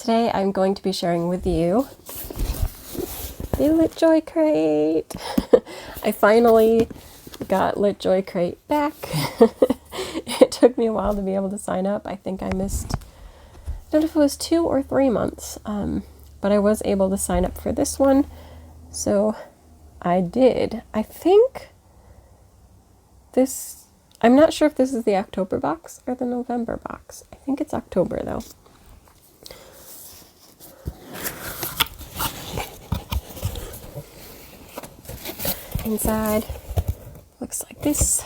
today I'm going to be sharing with you the LitJoy Crate. I finally got LitJoy Crate back. It took me a while to be able to sign up. I think I missed, I don't know if it was 2 or 3 months, but I was able to sign up for this one, so I did. I think this, I'm not sure if this is the October box or the November box. I think it's October though. Inside looks like this.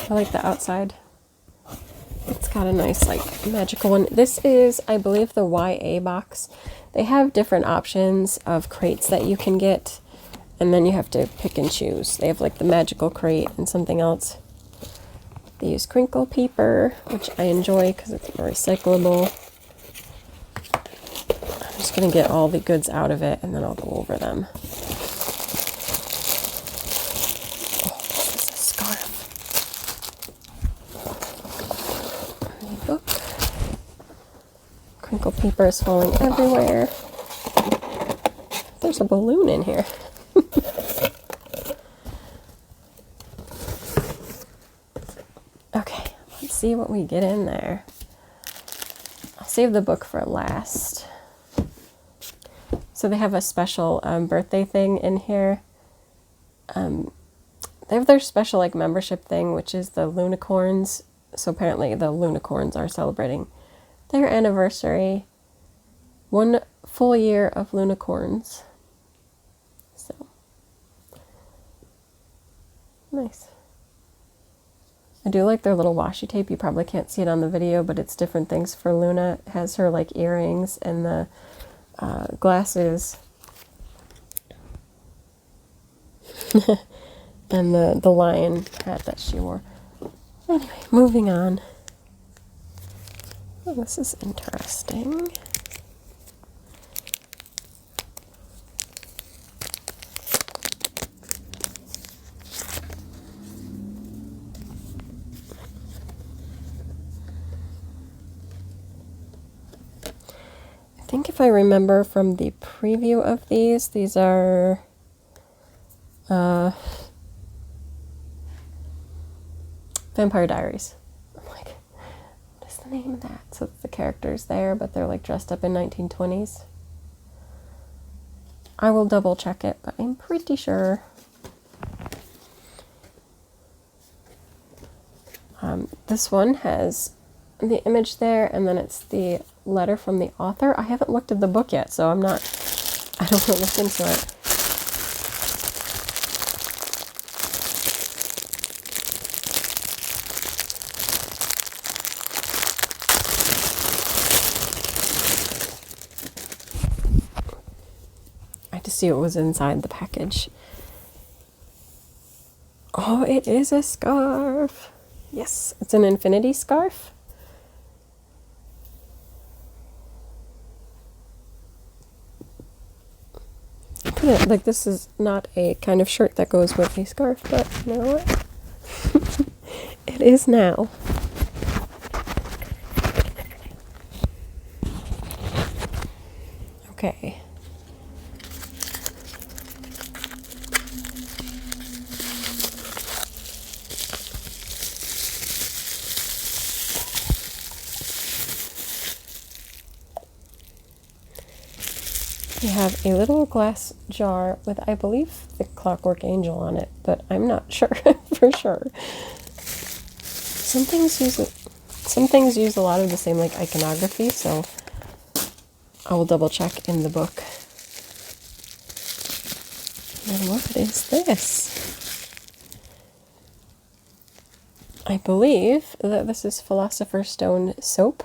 I like the outside. It's got a nice like magical one. This is, I believe, the YA box. They have different options of crates that you can get, and then you have to pick and choose. They have like the magical crate and something else. They use crinkle paper, which I enjoy because it's recyclable. I'm just going to get all the goods out of it and then I'll go over them. Oh, this is a scarf. The book. Crinkle paper is falling everywhere. There's a balloon in here. Okay, let's see what we get in there. I'll save the book for last. So they have a special birthday thing in here. They have their special like membership thing, which is the Lunicorns. So apparently the Lunicorns are celebrating their anniversary. 1 full year of Lunicorns. So nice. I do like their little washi tape. You probably can't see it on the video, but it's different things for Luna. It has her like earrings and the glasses and the lion hat that she wore. Anyway, moving on. Oh, this is interesting. I think if I remember from the preview of these are Vampire Diaries. I'm like, what is the name of that? So it's the characters there, but they're like dressed up in 1920s. I will double check it, but I'm pretty sure. This one has the image there, and then it's the letter from the author. I haven't looked at the book yet, so I don't want to look into it. I had to see what was inside the package. Oh, it is a scarf. Yes, it's an infinity scarf. Yeah, like this is not a kind of shirt that goes with a scarf, but you know what? It is now. Okay. We have a little glass jar with, I believe, the Clockwork Angel on it, but I'm not sure for sure. Some things use a lot of the same like iconography, so I will double check in the book. And what is this? I believe that this is Philosopher's Stone soap.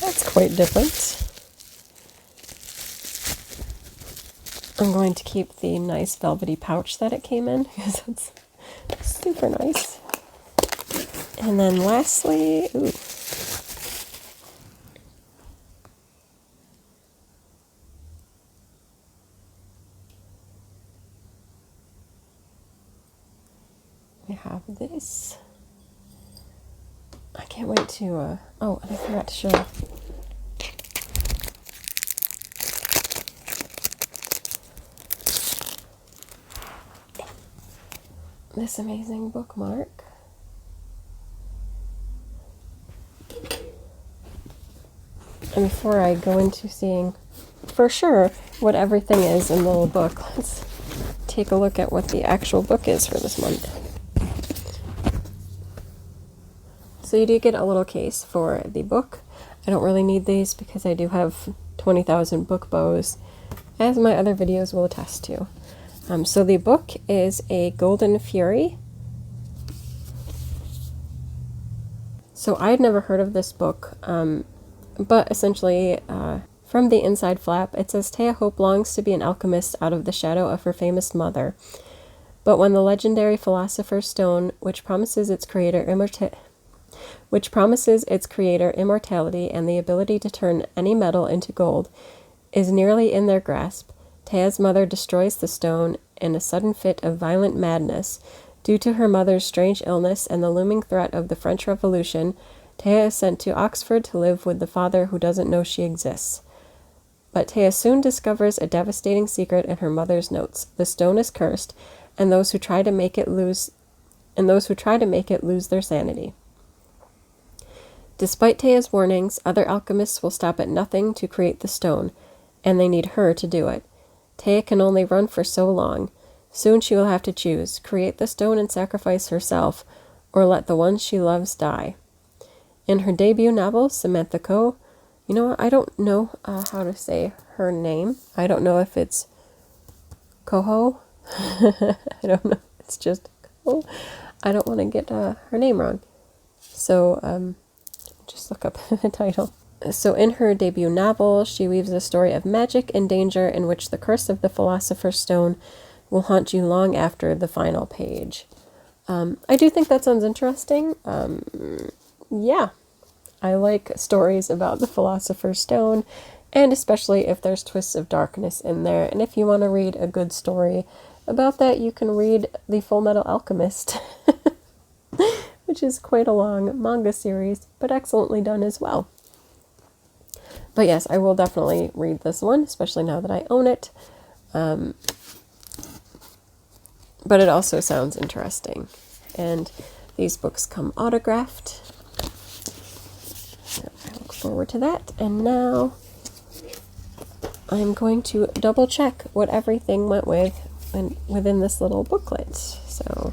That's quite different. I'm going to keep the nice velvety pouch that it came in because it's super nice. And then lastly, ooh. We have this. can't wait to, oh, and I forgot to show this amazing bookmark. And before I go into seeing for sure what everything is in the little book, let's take a look at what the actual book is for this month. So you do get a little case for the book. I don't really need these because I do have 20,000 book bows, as my other videos will attest to. So the book is a Golden Fury. So I had never heard of this book, but essentially from the inside flap, it says Taya Hope longs to be an alchemist out of the shadow of her famous mother. But when the legendary Philosopher's Stone, which promises its creator immortality and the ability to turn any metal into gold, is nearly in their grasp, Taya's mother destroys the stone in a sudden fit of violent madness. Due to her mother's strange illness and the looming threat of the French Revolution, Taya is sent to Oxford to live with the father who doesn't know she exists. But Taya soon discovers a devastating secret in her mother's notes. The stone is cursed, and those who try to make it lose their sanity. Despite Taya's warnings, other alchemists will stop at nothing to create the stone, and they need her to do it. Taya can only run for so long. Soon she will have to choose, create the stone and sacrifice herself, or let the ones she loves die. In her debut novel, Samantha Coe, you know what, I don't know how to say her name. I don't know if it's Coho. I don't know. It's just Coho. I don't want to get her name wrong. So just look up the title. So in her debut novel, she weaves a story of magic and danger in which the curse of the Philosopher's Stone will haunt you long after the final page. I do think that sounds interesting. Yeah, I like stories about the Philosopher's Stone, and especially if there's twists of darkness in there. And if you want to read a good story about that, you can read The Full Metal Alchemist, which is quite a long manga series, but excellently done as well. But yes, I will definitely read this one, especially now that I own it. But it also sounds interesting. And these books come autographed. I look forward to that. And now I'm going to double check what everything went with within this little booklet. So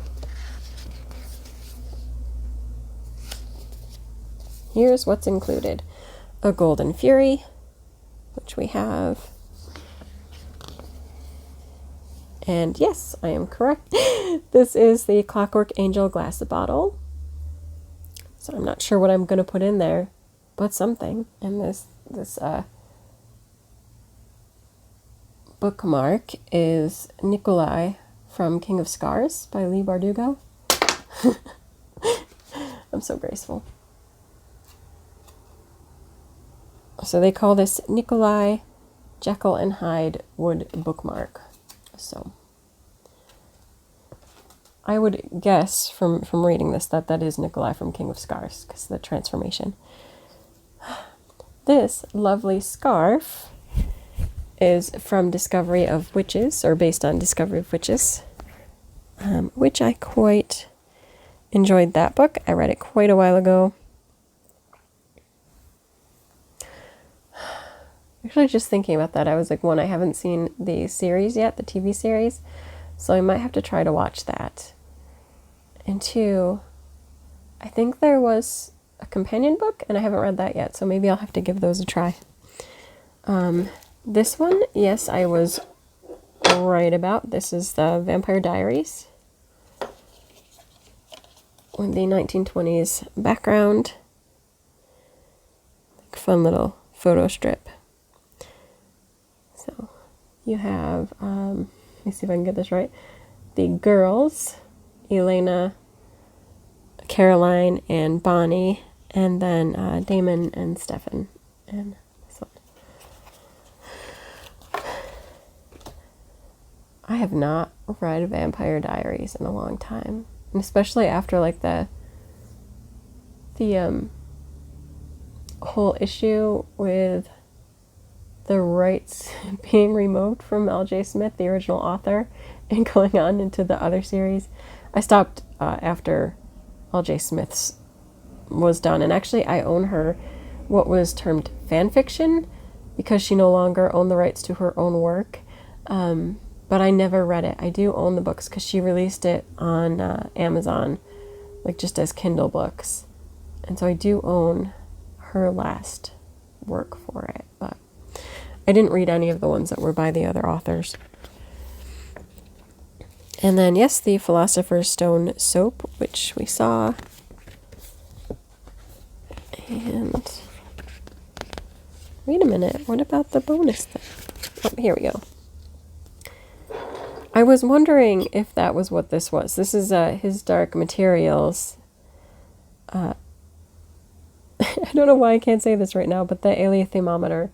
here's what's included. A Golden Fury, which we have. And yes, I am correct. This is the Clockwork Angel glass bottle. So I'm not sure what I'm going to put in there, but something. And this bookmark is Nikolai from King of Scars by Leigh Bardugo. I'm so graceful. So they call this Nikolai Jekyll and Hyde wood bookmark. So I would guess from reading this that is Nikolai from King of Scars, because of the transformation. This lovely scarf is from Discovery of Witches, or based on Discovery of Witches, which I quite enjoyed that book. I read it quite a while ago. Actually, just thinking about that, I was like, one, I haven't seen the series yet, the TV series, so I might have to try to watch that. And two, I think there was a companion book, and I haven't read that yet, so maybe I'll have to give those a try. This one, yes, I was right about. This is the Vampire Diaries with the 1920s background. Fun little photo strip. So you have, let me see if I can get this right, the girls, Elena, Caroline, and Bonnie, and then Damon and Stefan, and this one. I have not read Vampire Diaries in a long time, and especially after like the whole issue with the rights being removed from L.J. Smith, the original author, and going on into the other series. I stopped after L.J. Smith's was done, and actually I own her what was termed fan fiction because she no longer owned the rights to her own work, but I never read it. I do own the books because she released it on Amazon, like just as Kindle books, and so I do own her last work for it, but I didn't read any of the ones that were by the other authors. And then, yes, the Philosopher's Stone soap, which we saw. And wait a minute, what about the bonus thing? Oh, here we go. I was wondering if that was what this was. This is his Dark Materials. I don't know why I can't say this right now, but the alethiometer.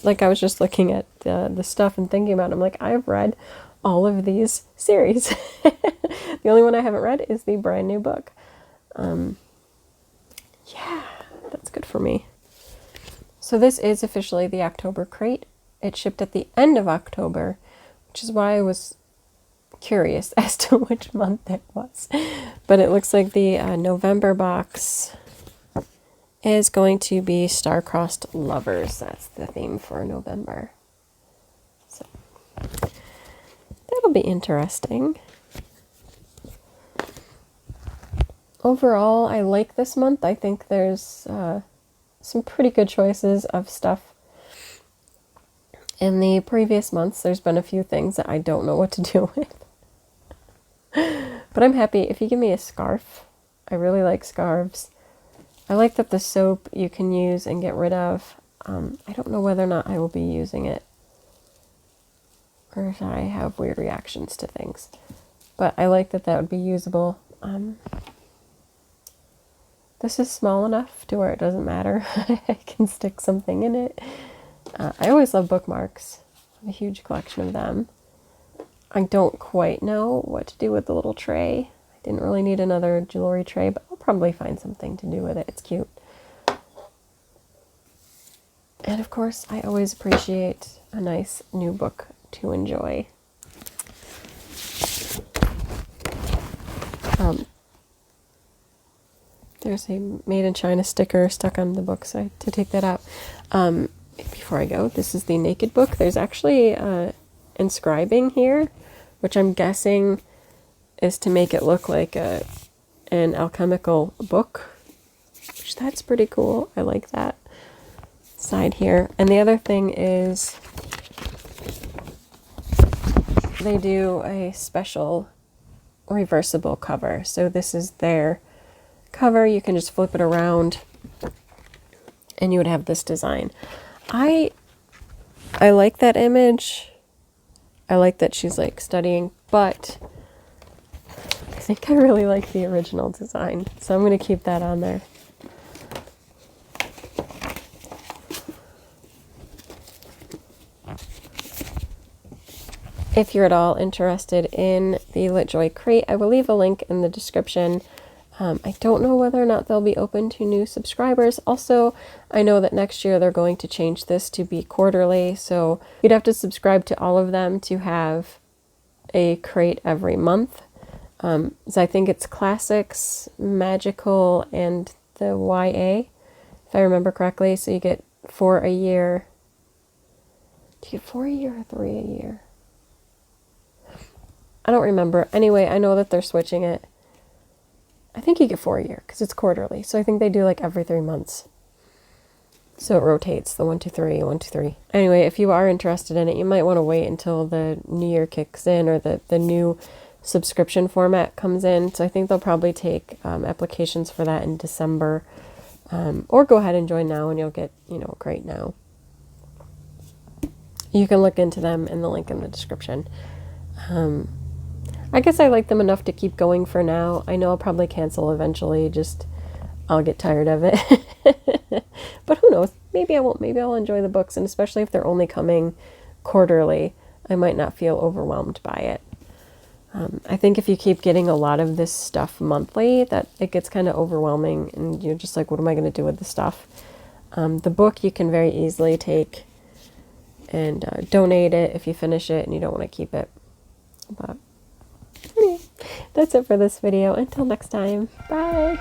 Like I was just looking at the stuff and thinking about it. I'm like, I've read all of these series. The only one I haven't read is the brand new book. Yeah, that's good for me. So this is officially the October crate. It shipped at the end of October, which is why I was curious as to which month it was. But it looks like the November box is going to be Star-Crossed Lovers. That's the theme for November. So that'll be interesting. Overall, I like this month. I think there's some pretty good choices of stuff. In the previous months, there's been a few things that I don't know what to do with. But I'm happy if you give me a scarf. I really like scarves. I like that the soap you can use and get rid of. I don't know whether or not I will be using it, or if I have weird reactions to things. But I like that that would be usable. This is small enough to where it doesn't matter. I can stick something in it. I always love bookmarks. I have a huge collection of them. I don't quite know what to do with the little tray. I didn't really need another jewelry tray, but I'll probably find something to do with it. It's cute. And of course, I always appreciate a nice new book to enjoy. There's a Made in China sticker stuck on the book, so I had to take that out. Before I go, this is the Naked book. There's actually inscribing here, which I'm guessing is to make it look like an alchemical book, which that's pretty cool. I like that side here. And the other thing is they do a special reversible cover. So this is their cover. You can just flip it around and you would have this design. I like that image. I like that she's like studying, but I think I really like the original design, so I'm going to keep that on there. If you're at all interested in the LitJoy Crate, I will leave a link in the description. I don't know whether or not they'll be open to new subscribers. Also, I know that next year they're going to change this to be quarterly, so you'd have to subscribe to all of them to have a crate every month. So I think it's classics, magical, and the YA, if I remember correctly. So you get 4 a year. Do you get 4 a year or 3 a year? I don't remember. Anyway, I know that they're switching it. I think you get 4 a year because it's quarterly. So I think they do like every 3 months. So it rotates the 1, 2, 3, 1, 2, 3. Anyway, if you are interested in it, you might want to wait until the new year kicks in or the new subscription format comes in. So I think they'll probably take applications for that in December. Or go ahead and join now and you'll get, a crate now. You can look into them in the link in the description. I guess I like them enough to keep going for now. I know I'll probably cancel eventually, I'll get tired of it. But who knows? Maybe I won't. Maybe I'll enjoy the books, and especially if they're only coming quarterly, I might not feel overwhelmed by it. I think if you keep getting a lot of this stuff monthly, that it gets kind of overwhelming and you're just like, what am I going to do with this stuff? The book you can very easily take and donate it if you finish it and you don't want to keep it. But anyway, that's it for this video. Until next time, bye!